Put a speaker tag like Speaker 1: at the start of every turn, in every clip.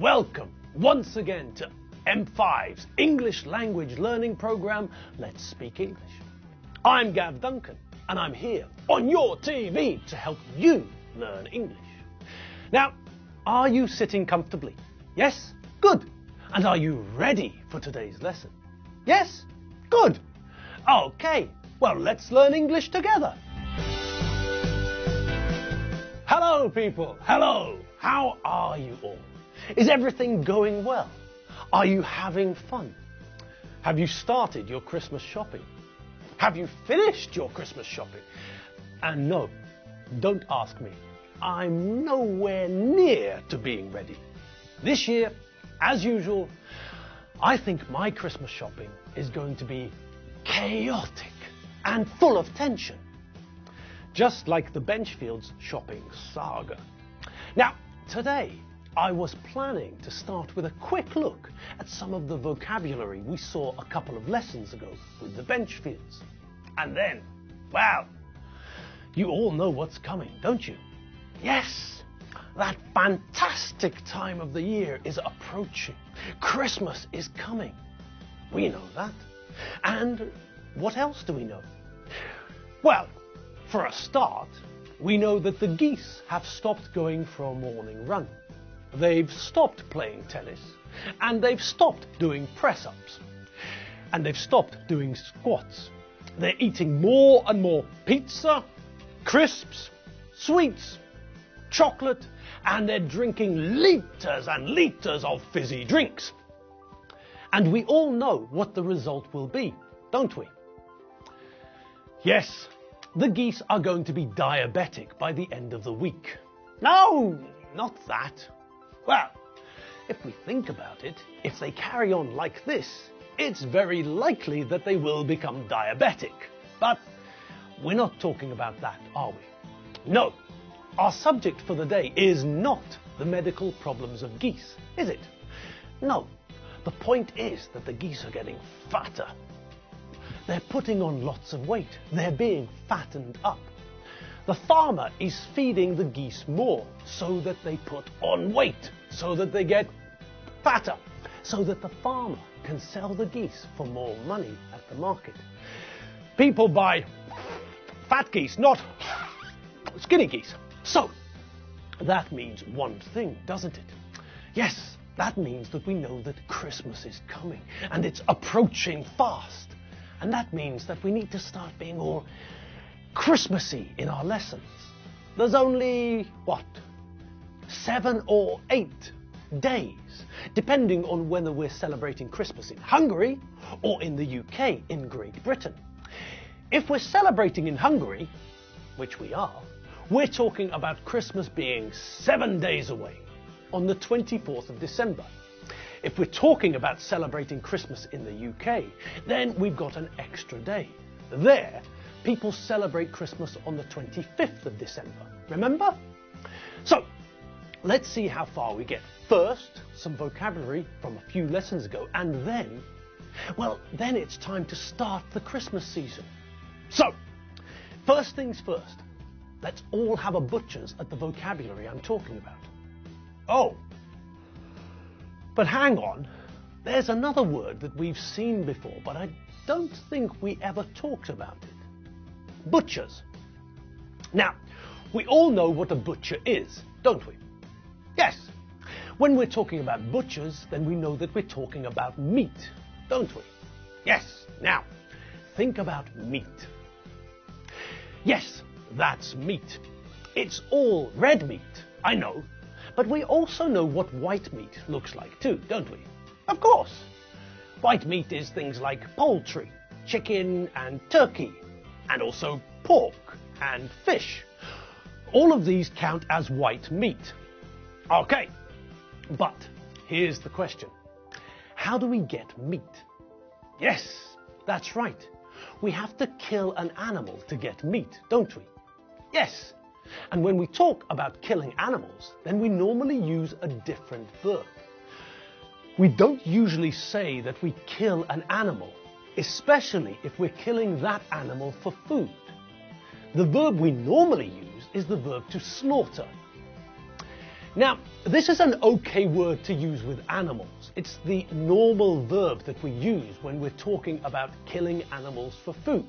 Speaker 1: welcome once again to M5's English language learning program, Let's Speak English. I'm Gav Duncan, and I'm here on your TV to help you learn English. Now, are you sitting comfortably? Yes? Good. And are you ready for today's lesson? Yes? Good. Okay, well, let's learn English together. Hello, people. Hello. How are you all? Is everything going well? Are you having fun? Have you started your Christmas shopping? Have you finished your Christmas shopping? And no, don't ask me. I'm nowhere near to being ready. This year, as usual, I think my Christmas shopping is going to be chaotic and full of tension. Just like the Benchfield's shopping saga. Now, today, I was planning to start with a quick look at some of the vocabulary we saw a couple of lessons ago with the Benchfields. And then, well, you all know what's coming, don't you? Yes, that fantastic time of the year is approaching. Christmas is coming. We know that. And what else do we know? Well, for a start, we know that the geese have stopped going for a morning run. They've stopped playing tennis, and they've stopped doing press-ups, and they've stopped doing squats. They're eating more and more pizza, crisps, sweets, chocolate, and they're drinking litres and litres of fizzy drinks. And we all know what the result will be, don't we? Yes, the geese are going to be diabetic by the end of the week. No, not that. Well, if we think about it, if they carry on like this, it's very likely that they will become diabetic. But we're not talking about that, are we? No, our subject for the day is not the medical problems of geese, is it? No, the point is that the geese are getting fatter. They're putting on lots of weight. They're being fattened up. The farmer is feeding the geese more so that they put on weight, so that they get fatter, so that the farmer can sell the geese for more money at the market. People buy fat geese, not skinny geese. So, that means one thing, doesn't it? Yes, that means that we know that Christmas is coming and it's approaching fast. And that means that we need to start being more Christmassy in our lessons. There's only, 7 or 8 days, depending on whether we're celebrating Christmas in Hungary or in the UK, in Great Britain. If we're celebrating in Hungary, which we are, we're talking about Christmas being 7 days away, on the 24th of December. If we're talking about celebrating Christmas in the UK, then we've got an extra day. There, people celebrate Christmas on the 25th of December. Remember? So, let's see how far we get. First, some vocabulary from a few lessons ago, and then, then it's time to start the Christmas season. So, first things first, let's all have a butcher's at the vocabulary I'm talking about. Oh, but hang on, there's another word that we've seen before, but I don't think we ever talked about it. Butchers. Now, we all know what a butcher is, don't we? Yes. When we're talking about butchers, then we know that we're talking about meat, don't we? Yes. Now, think about meat. Yes, that's meat. It's all red meat, I know. But we also know what white meat looks like too, don't we? Of course. White meat is things like poultry, chicken and turkey, and also pork and fish. All of these count as white meat. Okay, but here's the question. How do we get meat? Yes, that's right. We have to kill an animal to get meat, don't we? Yes. And when we talk about killing animals, then we normally use a different verb. We don't usually say that we kill an animal, especially if we're killing that animal for food. The verb we normally use is the verb to slaughter. Now, this is an okay word to use with animals. It's the normal verb that we use when we're talking about killing animals for food.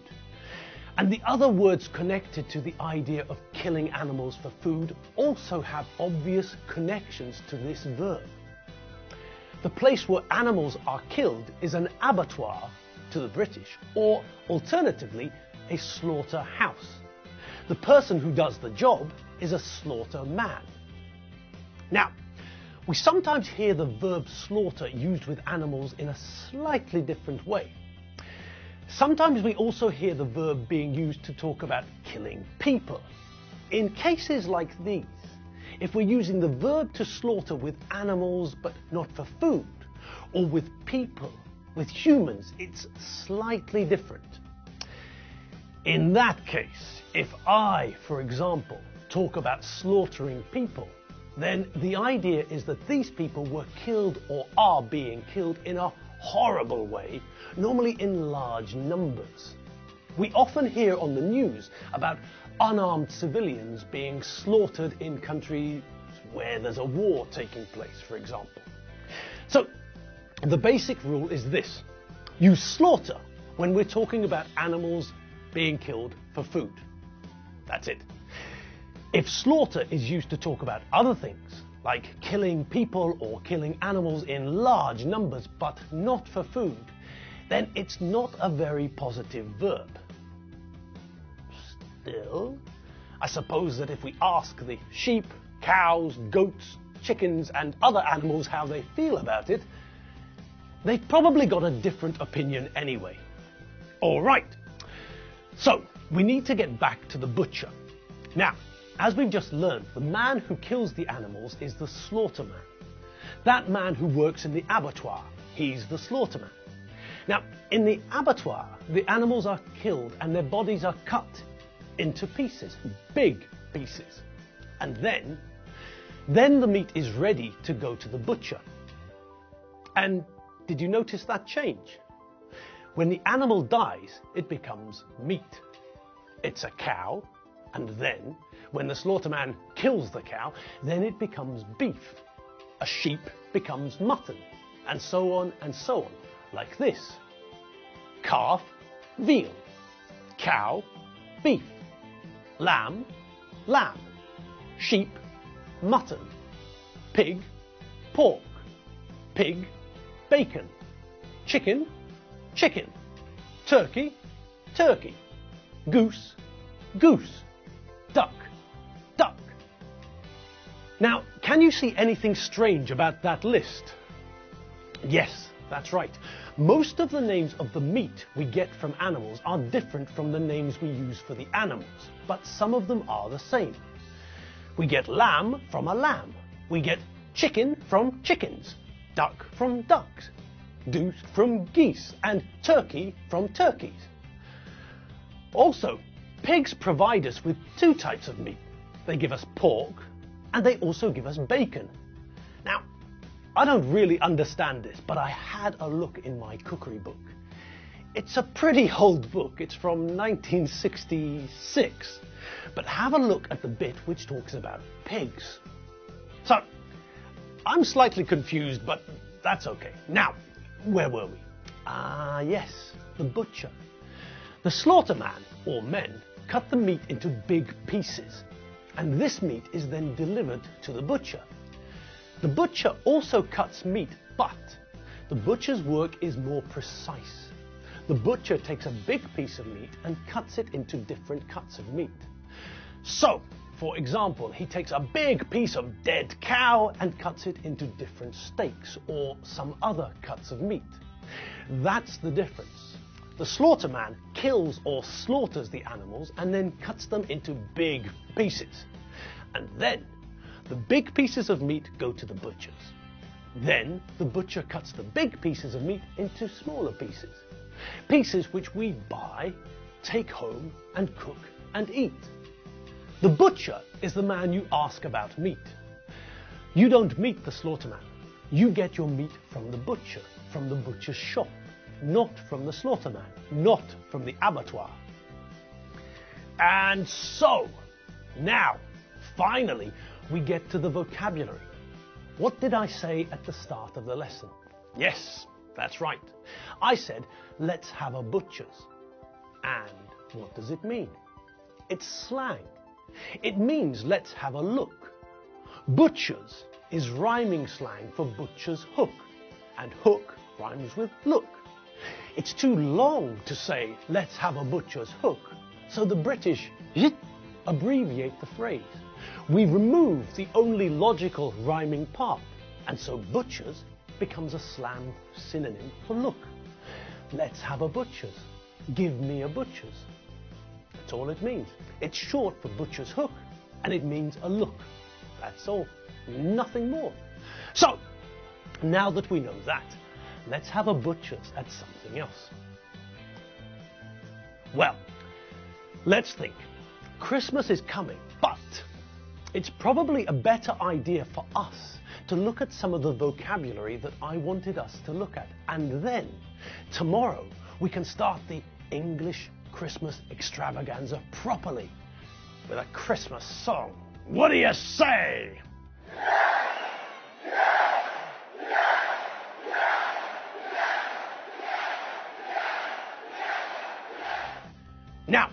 Speaker 1: And the other words connected to the idea of killing animals for food also have obvious connections to this verb. The place where animals are killed is an abattoir to the British, or alternatively, a slaughterhouse. The person who does the job is a slaughterman. Now, we sometimes hear the verb slaughter used with animals in a slightly different way. Sometimes we also hear the verb being used to talk about killing people. In cases like these, if we're using the verb to slaughter with animals but not for food, or with people, with humans, it's slightly different. In that case, if I, for example, talk about slaughtering people, then the idea is that these people were killed or are being killed in a horrible way, normally in large numbers. We often hear on the news about unarmed civilians being slaughtered in countries where there's a war taking place, for example. So, the basic rule is this: use slaughter when we're talking about animals being killed for food. That's it. If slaughter is used to talk about other things, like killing people or killing animals in large numbers but not for food, then it's not a very positive verb. Still, I suppose that if we ask the sheep, cows, goats, chickens and other animals how they feel about it, they've probably got a different opinion anyway. All right, so we need to get back to the butcher. Now, as we've just learned, the man who kills the animals is the slaughterman. That man who works in the abattoir, he's the slaughterman. Now, in the abattoir, the animals are killed and their bodies are cut into pieces, big pieces. And then the meat is ready to go to the butcher. And did you notice that change? When the animal dies, it becomes meat. It's a cow, and then, when the slaughterman kills the cow, then it becomes beef. A sheep becomes mutton, and so on, like this. Calf, veal. Cow, beef. Lamb, lamb. Sheep, mutton. Pig, pork. Pig, bacon. Chicken, chicken. Turkey, turkey. Goose, goose. Duck, duck. Now, can you see anything strange about that list? Yes, that's right. Most of the names of the meat we get from animals are different from the names we use for the animals, but some of them are the same. We get lamb from a lamb. We get chicken from chickens, duck from ducks, goose from geese, and turkey from turkeys. Also, pigs provide us with two types of meat. They give us pork, and they also give us bacon. Now, I don't really understand this, but I had a look in my cookery book. It's a pretty old book. It's from 1966. But have a look at the bit which talks about pigs. So, I'm slightly confused, but that's okay. Now, where were we? Yes, the butcher. The slaughterman, or men, cut the meat into big pieces, and this meat is then delivered to the butcher. The butcher also cuts meat, but the butcher's work is more precise. The butcher takes a big piece of meat and cuts it into different cuts of meat. So, for example, he takes a big piece of dead cow and cuts it into different steaks or some other cuts of meat. That's the difference. The slaughterman kills or slaughters the animals and then cuts them into big pieces. And then the big pieces of meat go to the butchers. Then the butcher cuts the big pieces of meat into smaller pieces. Pieces which we buy, take home and cook and eat. The butcher is the man you ask about meat. You don't meet the slaughterman. You get your meat from the butcher, from the butcher's shop, not from the slaughterman, not from the abattoir. And so, now, finally, we get to the vocabulary. What did I say at the start of the lesson? Yes, that's right. I said, let's have a butcher's. And what does it mean? It's slang. It means let's have a look. Butcher's is rhyming slang for butcher's hook, and hook rhymes with look. It's too long to say let's have a butcher's hook, so the British abbreviate the phrase. We remove the only logical rhyming part, and so butcher's becomes a slang synonym for look. Let's have a butcher's. Give me a butcher's. That's all it means. It's short for butcher's hook, and it means a look. That's all. Nothing more. So, now that we know that, let's have a butcher's at something else. Well, let's think. Christmas is coming, but it's probably a better idea for us to look at some of the vocabulary that I wanted us to look at. And then, tomorrow, we can start the English Christmas extravaganza properly with a Christmas song. What do you say? Now,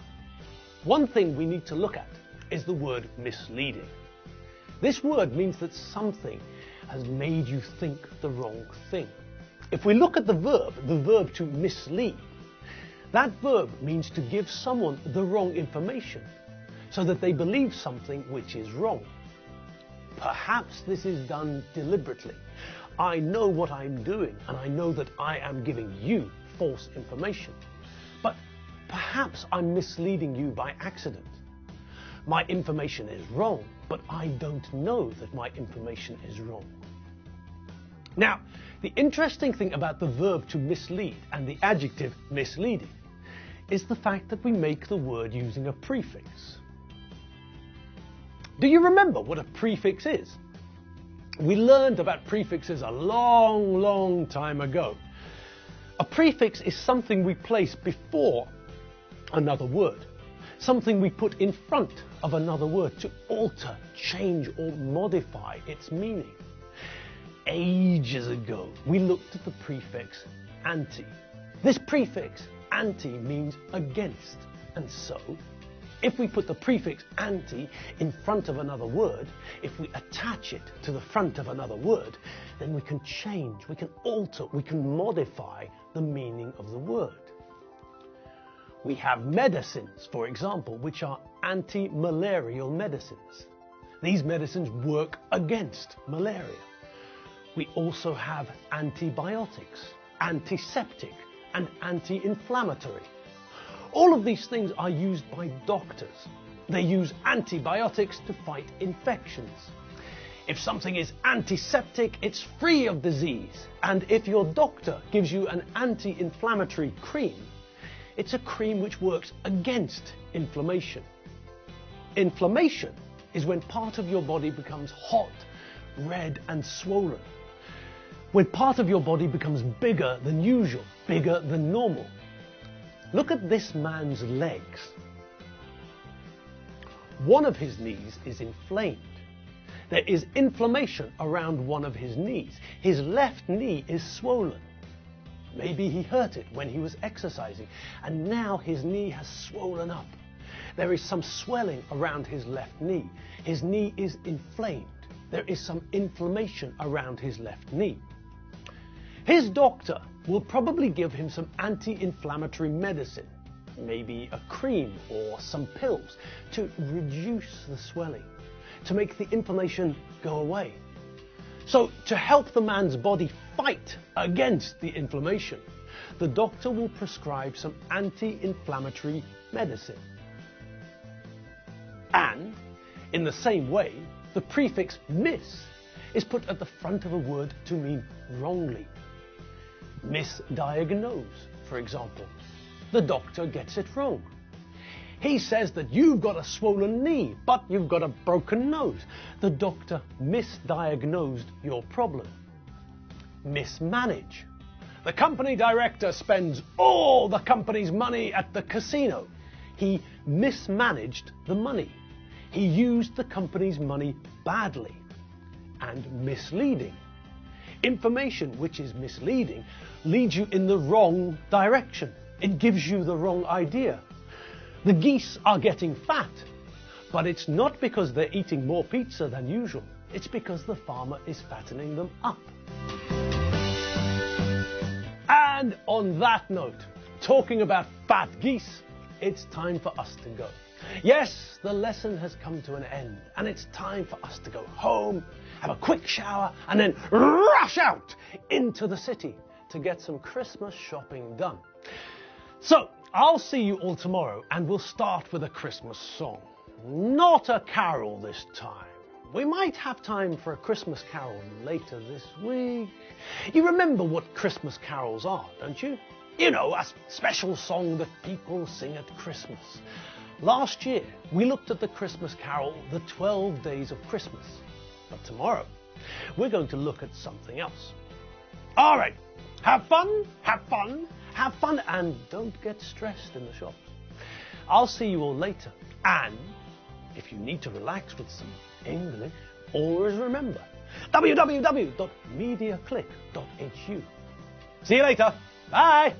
Speaker 1: one thing we need to look at is the word misleading. This word means that something has made you think the wrong thing. If we look at the verb to mislead, that verb means to give someone the wrong information so that they believe something which is wrong. Perhaps this is done deliberately. I know what I'm doing, and I know that I am giving you false information. But perhaps I'm misleading you by accident. My information is wrong, but I don't know that my information is wrong. Now, the interesting thing about the verb to mislead and the adjective misleading is the fact that we make the word using a prefix. Do you remember what a prefix is? We learned about prefixes a long time ago. A prefix is something we place before another word, something we put in front of another word to alter, change, or modify its meaning. Ages ago, we looked at the prefix anti. This prefix anti means against, and so if we put the prefix anti in front of another word, if we attach it to the front of another word, then we can change, we can alter, we can modify the meaning of the word. We have medicines, for example, which are anti-malarial medicines. These medicines work against malaria. We also have antibiotics, antiseptic, and anti-inflammatory. All of these things are used by doctors. They use antibiotics to fight infections. If something is antiseptic, it's free of disease. And if your doctor gives you an anti-inflammatory cream, it's a cream which works against inflammation. Inflammation is when part of your body becomes hot, red, and swollen. When part of your body becomes bigger than usual, bigger than normal. Look at this man's legs. One of his knees is inflamed. There is inflammation around one of his knees. His left knee is swollen. Maybe he hurt it when he was exercising, and now his knee has swollen up. There is some swelling around his left knee. His knee is inflamed. There is some inflammation around his left knee. His doctor will probably give him some anti-inflammatory medicine, maybe a cream or some pills, to reduce the swelling, to make the inflammation go away. So, to help the man's body fight against the inflammation, the doctor will prescribe some anti-inflammatory medicine. And, in the same way, the prefix mis is put at the front of a word to mean wrongly. Misdiagnose, for example. The doctor gets it wrong. He says that you've got a swollen knee, but you've got a broken nose. The doctor misdiagnosed your problem. Mismanage. The company director spends all the company's money at the casino. He mismanaged the money. He used the company's money badly and misleading. Information which is misleading leads you in the wrong direction. It gives you the wrong idea. The geese are getting fat, but it's not because they're eating more pizza than usual. It's because the farmer is fattening them up. And on that note, talking about fat geese, it's time for us to go. Yes, the lesson has come to an end, and it's time for us to go home, have a quick shower, and then rush out into the city to get some Christmas shopping done. So, I'll see you all tomorrow, and we'll start with a Christmas song. Not a carol this time. We might have time for a Christmas carol later this week. You remember what Christmas carols are, don't you? You know, a special song that people sing at Christmas. Last year, we looked at the Christmas carol, The 12 Days of Christmas. But tomorrow, we're going to look at something else. All right, have fun, have fun, have fun, and don't get stressed in the shops. I'll see you all later. And if you need to relax with some English, always remember www.mediaclick.hu. See you later. Bye.